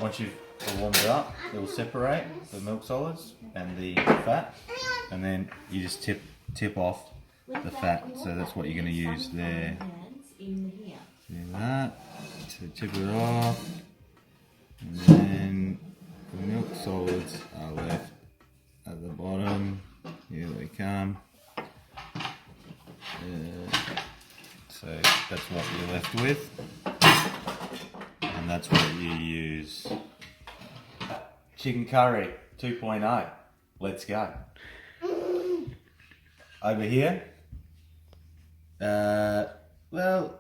once you've warmed it up, it will separate the milk solids and the fat, and then you just tip off the fat. So that's what you're going to use there. Do that to tip it off, and then the milk solids are left at the bottom. Here they come. So that's what you're left with, and that's what you use. Chicken curry 2.0. Let's go. Over here, well,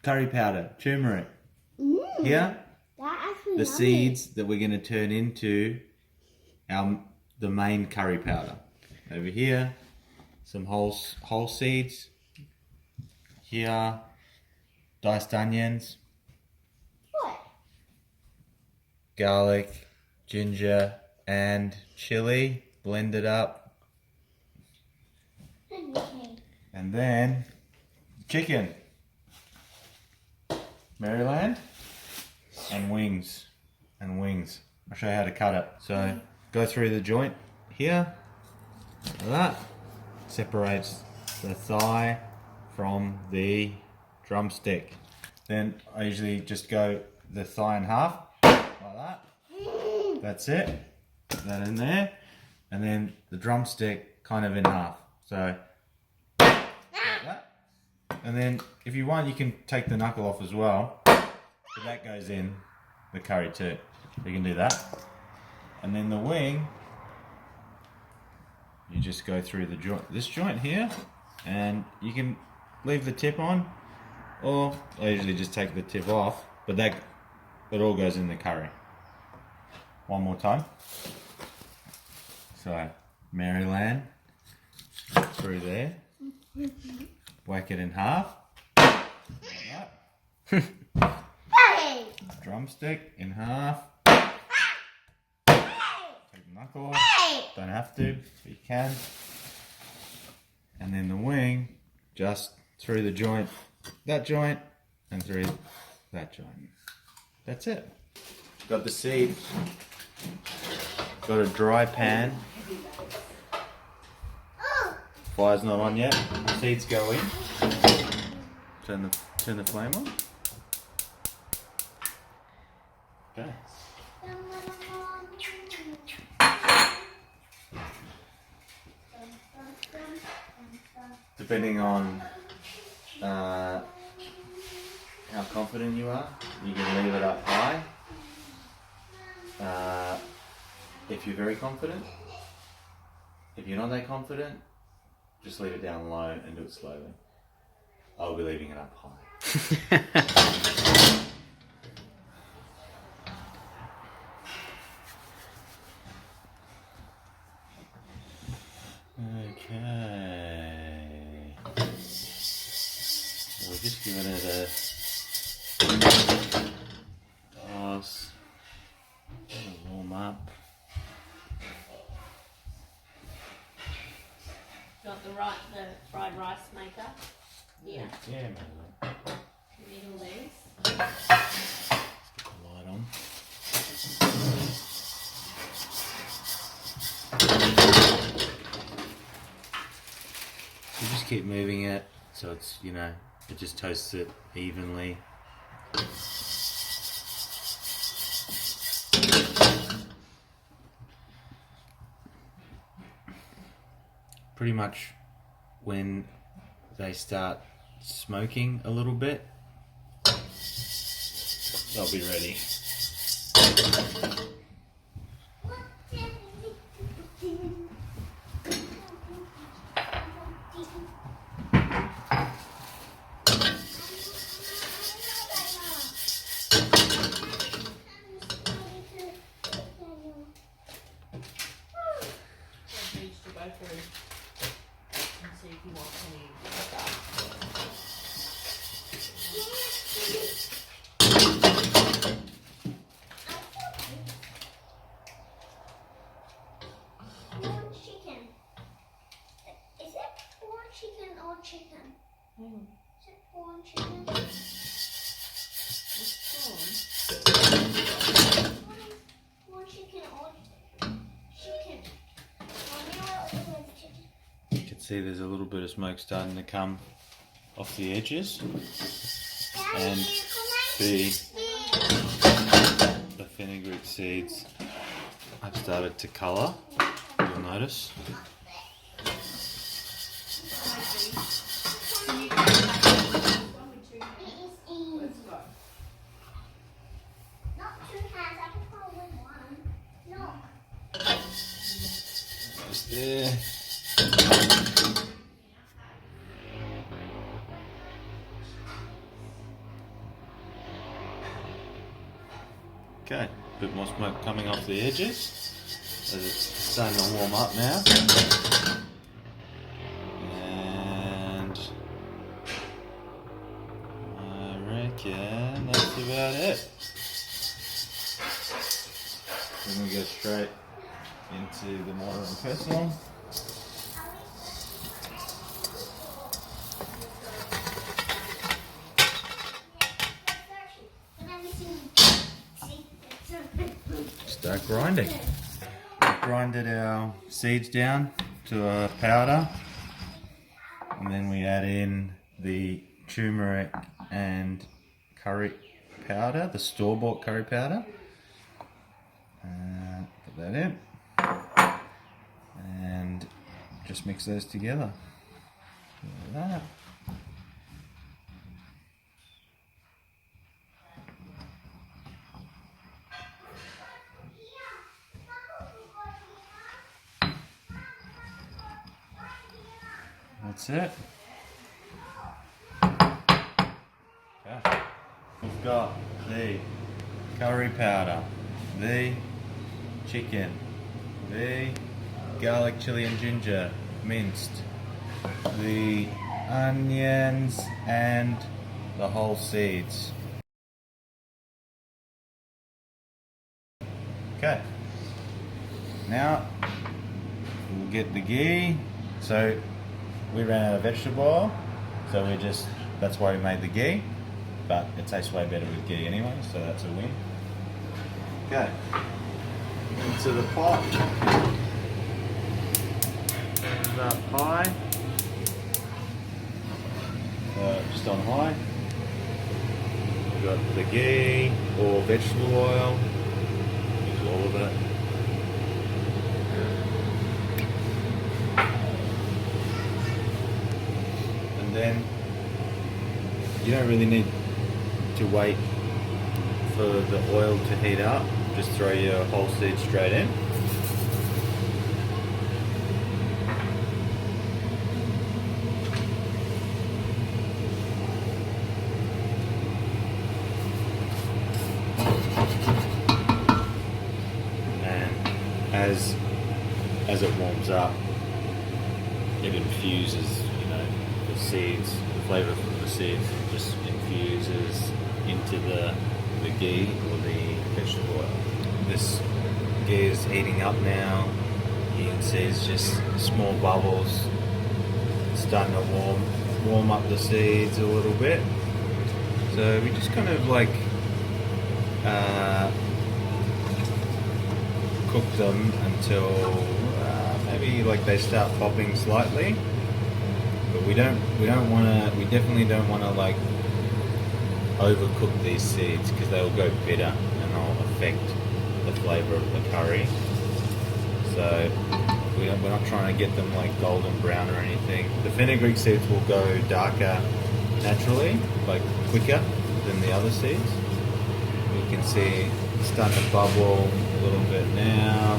curry powder, turmeric. Here, the seeds that we're going to turn into the main curry powder. Over here, some whole seeds. Here, diced onions. What? Garlic, ginger, and chili blended up. And then chicken, Maryland, and wings. I'll show you how to cut it. So go through the joint here, like that. Separates the thigh from the drumstick. Then I usually just go the thigh in half, like that. That's it. Put that in there. And then the drumstick kind of in half. So, like that. And then if you want, you can take the knuckle off as well. But that goes in the curry too. You can do that. And then the wing, you just go through the joint, this joint here, and you can leave the tip on, or I usually just take the tip off, but it all goes in the curry. One more time. So Maryland through there, whack it in half. Like that. Drumstick in half. Take the knuckle off. Don't have to, but you can. And then the wing, just through the joint, that joint, and through that joint. That's it. Got the seed. Got a dry pan. Fire's not on yet. Seeds go in. Turn the flame on. Okay. Depending on how confident you are, you can leave it up high. If you're very confident, if you're not that confident, just leave it down low and do it slowly. I'll be leaving it up high. Okay. So we're just giving it a toss. Warm up. Got the fried rice maker. Yeah. Yeah, man. Middle these. Let's get the light on. You just keep moving it so it's, it just toasts it evenly. Pretty much when they start smoking a little bit, they'll be ready. See if you want any chicken. Is it pork chicken or chicken? Is it pork chicken? It's corn. see there's a little bit of smoke starting to come off the edges, and the fenugreek seeds have started to colour, you'll notice. Just there. Okay, a bit more smoke coming off the edges as it's starting to warm up now. And I reckon that's about it. Then we go straight into the mortar and pestle. Start grinding. We've grinded our seeds down to a powder, and then we add in the turmeric and curry powder, the store-bought curry powder. Put that in, and just mix those together. Like that. That's it. Okay. We've got the curry powder, the chicken, the garlic, chili and ginger minced, the onions and the whole seeds. Okay. Now we'll get the ghee. So we ran out of vegetable oil, so that's why we made the ghee, but it tastes way better with ghee anyway, so that's a win. Okay, into the pot. Turn it up high, just on high. We've got the ghee or vegetable oil, use all of it. And then you don't really need to wait for the oil to heat up, just throw your whole seed straight in. And as it warms up, it infuses, the seeds, the flavour from the seeds just infuses into the ghee or the vegetable oil. This ghee is heating up now. You can see it's just small bubbles. It's starting to warm up the seeds a little bit. So we just kind of cook them until maybe they start popping slightly. But we definitely don't want to overcook these seeds because they'll go bitter and they'll affect the flavour of the curry. So we're not trying to get them golden brown or anything. The fenugreek seeds will go darker naturally, quicker than the other seeds. You can see it's starting to bubble a little bit now.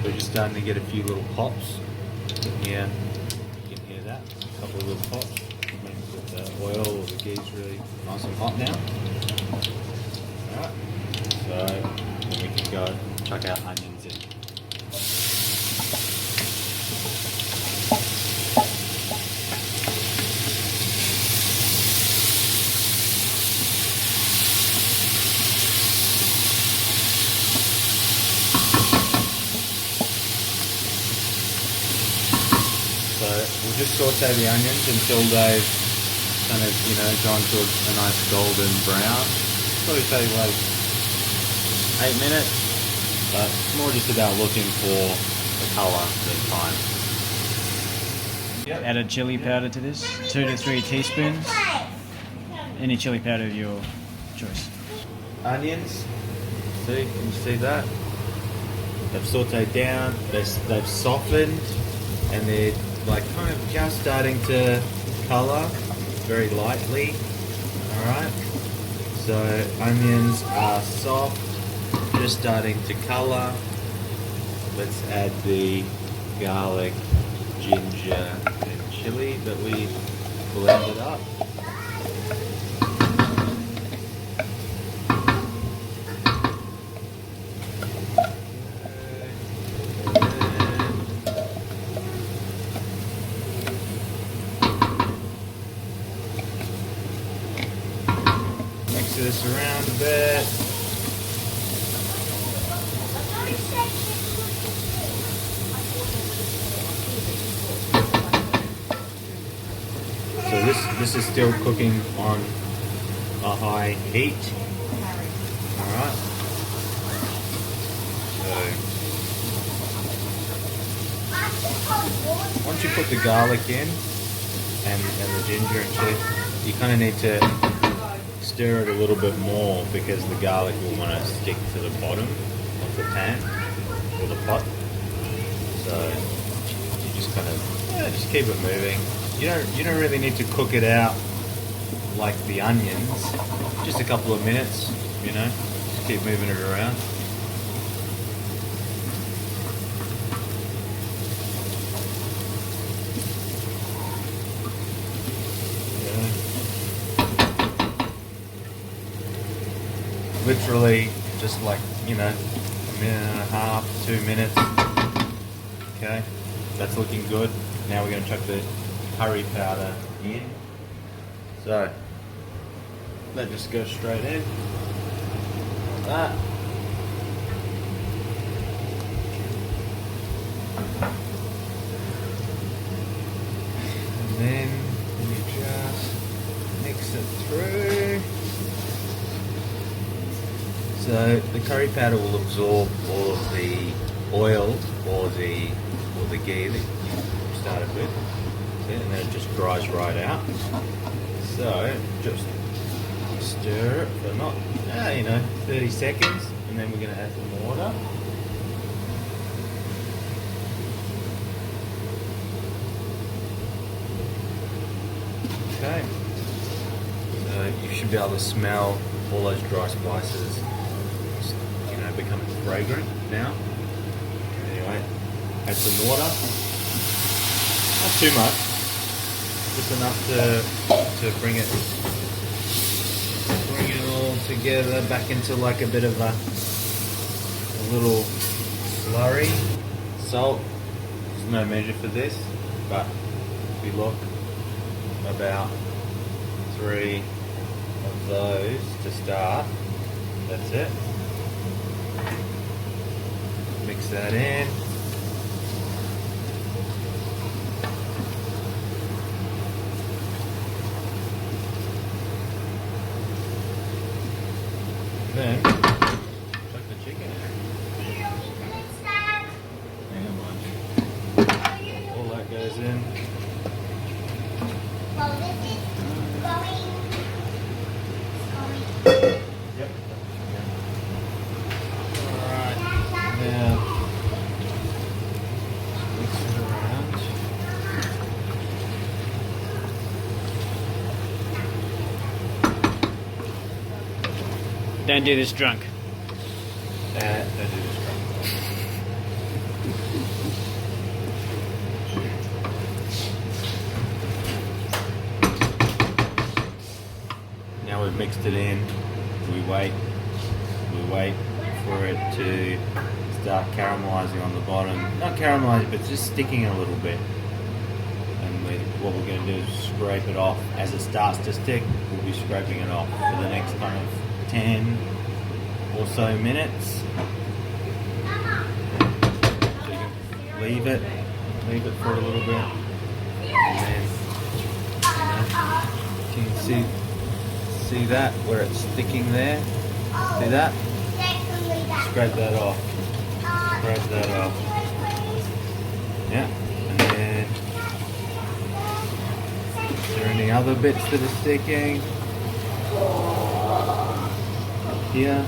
We're just starting to get a few little pops. Yeah, you can hear that. A couple of little pops. It means that the oil or the ghee's really nice and hot now. Alright, so then we can go chuck our onions in. So we'll just saute the onions until they've kind of, gone to a nice golden brown. probably take like 8 minutes, but it's more just about looking for the colour than time. Add a chili powder to this, 2 to 3 teaspoons. Any chili powder of your choice. Onions, see, can you see that? They've sauteed down, they've softened, and they're like kind of just starting to colour very lightly. Alright, so onions are soft, just starting to colour. Let's add the garlic, ginger, and chili that we blended up. Mix this around a bit. So this is still cooking on a high heat. Alright. So once you put the garlic in and the ginger and chili, you kind of need to stir it a little bit more because the garlic will want to stick to the bottom of the pan or the pot. So you just kind of just keep it moving. You don't really need to cook it out like the onions. Just a couple of minutes, you know. Just keep moving it around. Literally just like, you know, a minute and a half, 2 minutes. Okay, that's looking good. Now we're going to chuck the curry powder in. So, that just goes straight in. Like that. And then you just mix it through. So the curry powder will absorb all of the oil or the ghee that you started with, and then it just dries right out. So just stir it for not, 30 seconds, and then we're going to add some water. Okay. So you should be able to smell all those dry spices, becoming fragrant now. Anyway, add some water. Not too much, just enough to bring it all together back into like a bit of a little slurry. Salt, there's no measure for this, but if you look, about 3 of those to start. That's it. Mix that in. Then chuck the chicken in. Hang on, all that goes in. Well, this is going. Yep. Alright. Now mix it around. Don't do this drunk. Don't do this right. Now we've mixed it in, we wait for it to start caramelizing on the bottom. Not caramelizing, but just sticking a little bit. And what we're going to do is scrape it off. As it starts to stick, we'll be scraping it off for the next kind of 10 or so minutes. So you can leave it for a little bit. And then, you can see see that where it's sticking there? See that? Scrape that off. Scrape that off. Yeah. And then is there any other bits that are sticking? Here.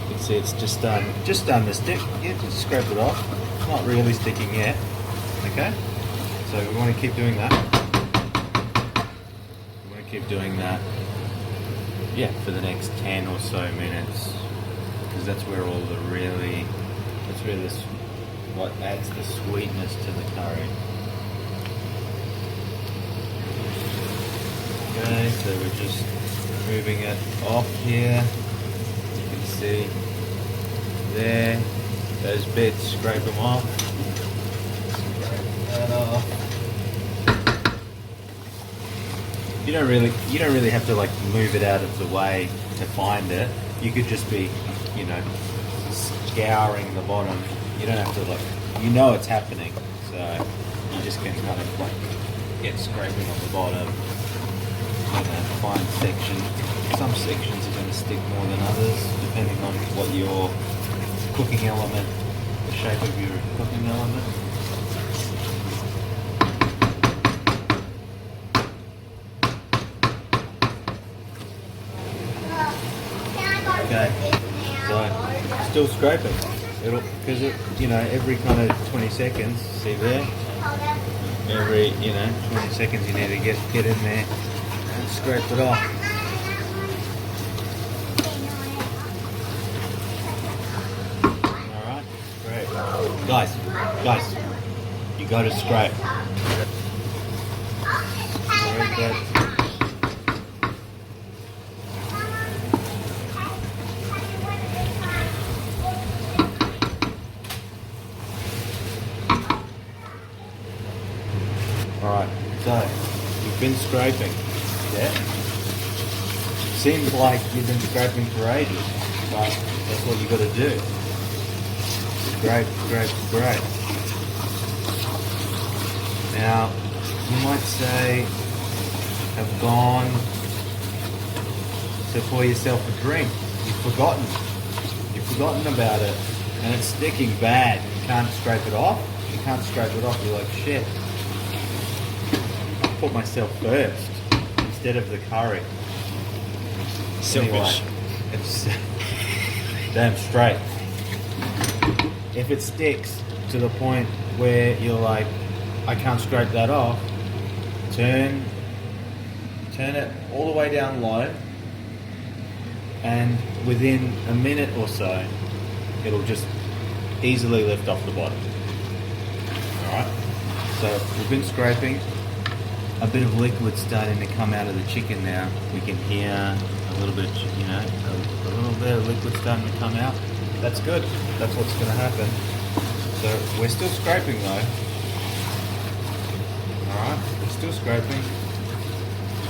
You can see it's just starting to stick. Yeah, just scrape it off. It's not really sticking yet. Okay? So we want to keep doing that. We want to keep doing that. Yeah, for the next 10 or so minutes. Because that's where all the really, that's where this, what adds the sweetness to the curry. Okay, so we're just moving it off here. You can see there, those bits, scrape them off. Scrape that off. You don't really have to like move it out of the way to find it. You could just be, you know, scouring the bottom. You don't have to like, you know it's happening. So you just can kind of like get scraping on the bottom. You know, find section. Some sections are going to stick more than others, depending on what your cooking element, the shape of your cooking element. Okay, so still scraping. It'll, because it, you know, every kind of 20 seconds, see there? Every, you know, 20 seconds you need to get in there and scrape it off. Alright, great. Guys, you got to scrape. Scrape that. Alright, so you've been scraping, yeah? Seems like you've been scraping for ages, but that's what you got to do. Scrape, scrape, scrape. Now, you might say, have gone to pour yourself a drink. You've forgotten about it, and it's sticking bad. You can't scrape it off. You can't scrape it off. You're like, shit. Put myself first instead of the curry. Selfish. Anyway, it's damn straight. If it sticks to the point where you're like, I can't scrape that off, turn it all the way down low, and within a minute or so, it'll just easily lift off the bottom. Alright, so we've been scraping. A bit of liquid starting to come out of the chicken now. We can hear a little bit, you know, a little bit of liquid starting to come out. That's good. That's what's going to happen. So we're still scraping though. Alright, we're still scraping.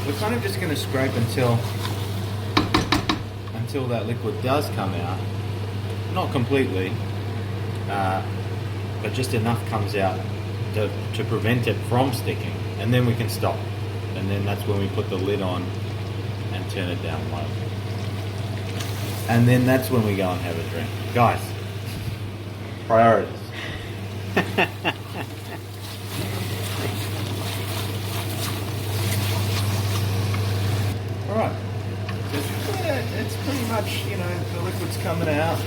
We're kind of just going to scrape until that liquid does come out. Not completely, but just enough comes out to prevent it from sticking. And then we can stop. And then that's when we put the lid on and turn it down low. And then that's when we go and have a drink. Guys, priorities. Alright. It's pretty much, you know, the liquid's coming out.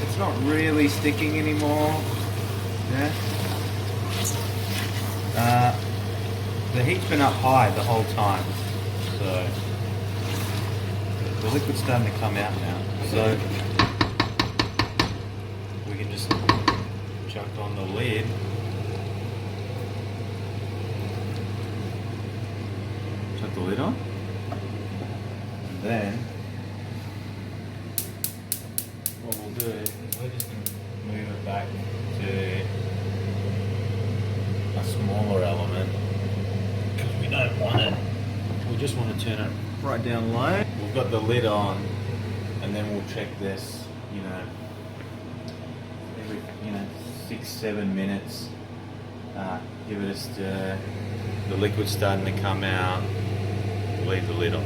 It's not really sticking anymore. Yeah. The heat's been up high the whole time, so the liquid's starting to come out now. So we can just chuck on the lid. Chuck the lid on, and then what we'll do is we're just going to move it back to a smaller element because we don't want it. We just want to turn it right down low. We've got the lid on, and then we'll check this, you know, every 6-7 minutes. Give it a stir. The liquid's starting to come out. Leave the lid on.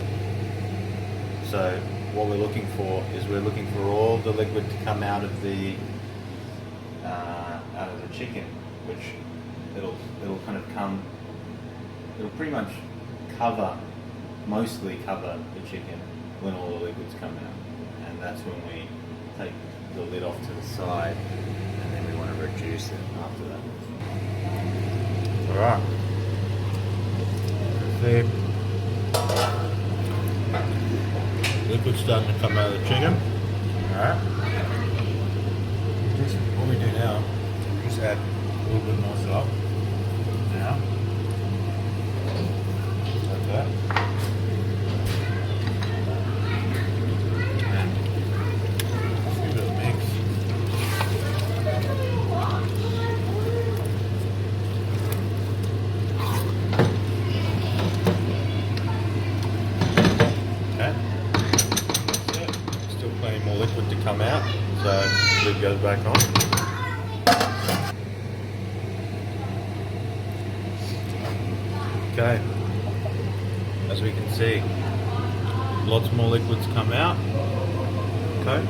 So what we're looking for is we're looking for all the liquid to come out of the chicken, which it'll kind of come. It'll pretty much mostly cover the chicken when all the liquids come out, and that's when we take the lid off to the side, and then we want to reduce it after that. All right. See, liquid's starting to come out of the chicken. All right. What we do now, just add a little bit more salt. Now, like that. And just give it a mix. Okay. That's it. Still plenty more liquid to come out, so lid goes back on. Okay, as we can see, lots more liquids come out. Okay,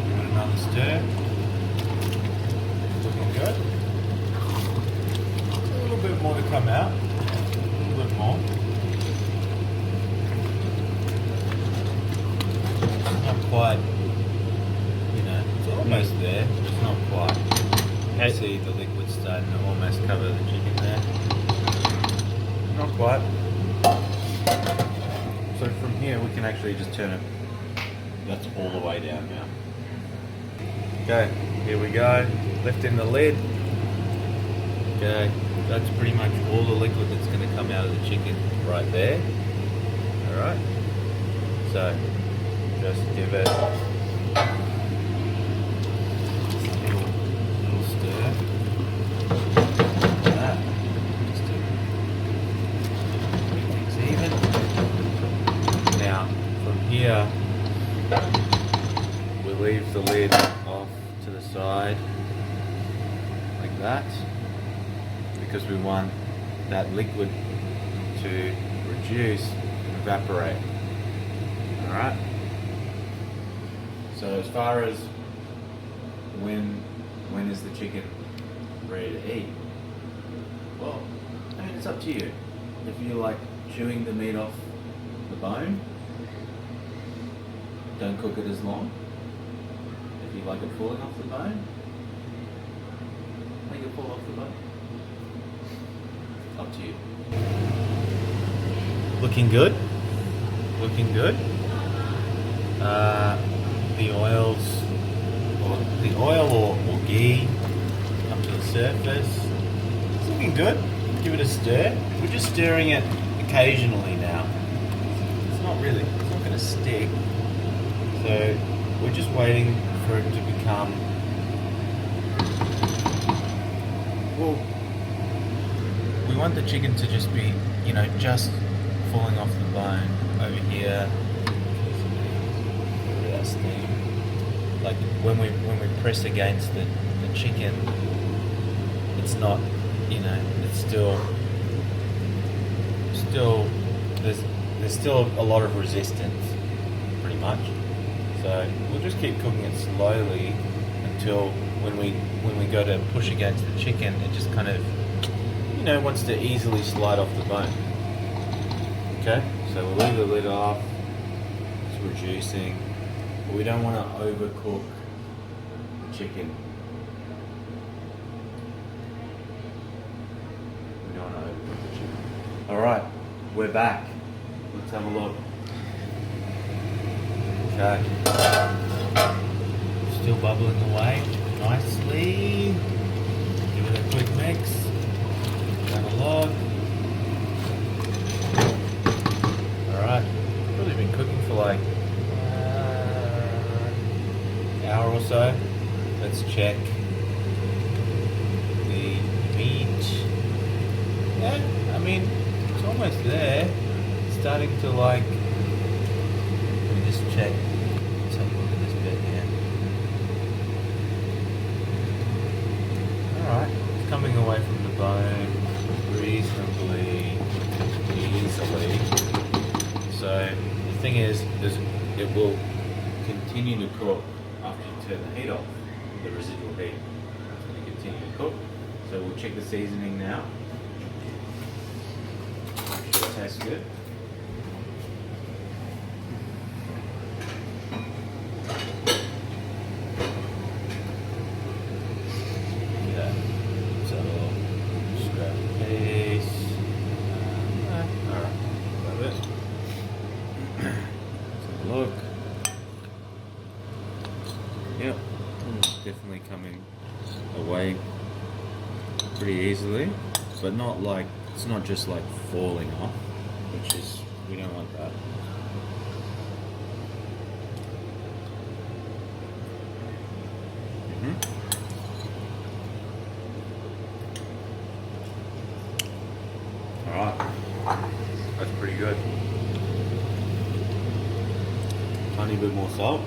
give it another stir. Looking good. A little bit more to come out. A little bit more. It's not quite, it's almost there, but it's not quite. You see the liquid starting to almost cover the chicken there. Not quite. So from here we can actually just turn it, that's all the way down now. Okay, here we go, lifting the lid. Okay, that's pretty much all the liquid that's going to come out of the chicken right there. Alright, so just give it here. We leave the lid off to the side like that because we want that liquid to reduce and evaporate. Alright? So as far as when is the chicken ready to eat? Well, I mean, it's up to you. If you like chewing the meat off the bone, don't cook it as long. If you like it falling off the bone, make it fall off the bone. Up to you. Looking good. Looking good. The oil or ghee up to the surface. It's looking good. Give it a stir. We're just stirring it occasionally now. It's not going to stick. So we're just waiting for it to become, well, we want the chicken to just be, just falling off the bone over here. Look at that steam. Like when we press against the chicken, it's not, it's still there's still a lot of resistance, pretty much. So we'll just keep cooking it slowly until when we go to push against the chicken, it just kind of, wants to easily slide off the bone. Okay, so we'll leave the lid off. It's reducing, but we don't want to overcook the chicken. We don't want to overcook the chicken. All right, we're back. Let's have a look. Okay. Still bubbling away nicely. Give it a quick mix. Have a look. Alright. Probably been cooking for like an hour or so. Let's check the meat. Yeah, I mean, it's almost there. It's starting to like, check. Let's have a look at this bit here. Alright, it's coming away from the bone reasonably easily. the thing is it will continue to cook after you turn the heat off. The residual heat. It's going to continue to cook. So we'll check the seasoning now. Make sure it tastes good. Yeah. So just grab a piece. Alright. Love it. Take a look. Yep. Definitely coming away pretty easily, but not like, it's not just like falling off, which is, we don't want that. Alright, that's pretty good. Tiny bit more salt.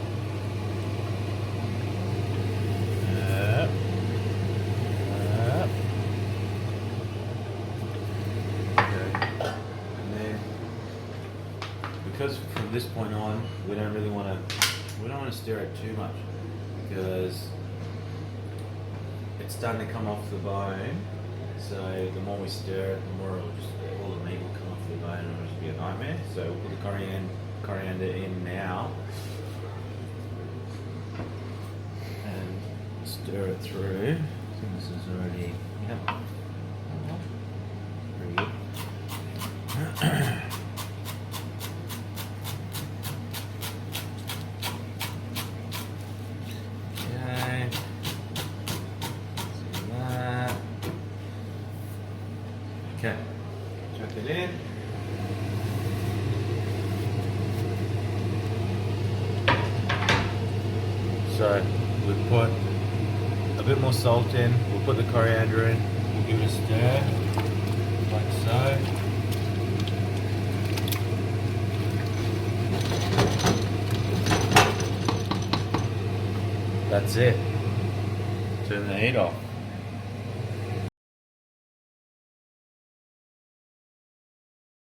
Because from this point on, we don't want to stir it too much, because it's starting to come off the bone. So the more we stir it, the more it'll just, all the meat will come off the bone and it'll just be a nightmare. So we'll put the coriander in now and stir it through. I think this is already, yeah, pretty good. Okay, chuck it in. So we put a bit more salt in, we'll put the coriander in, we'll give it a stir, like so. That's it. Turn the heat off.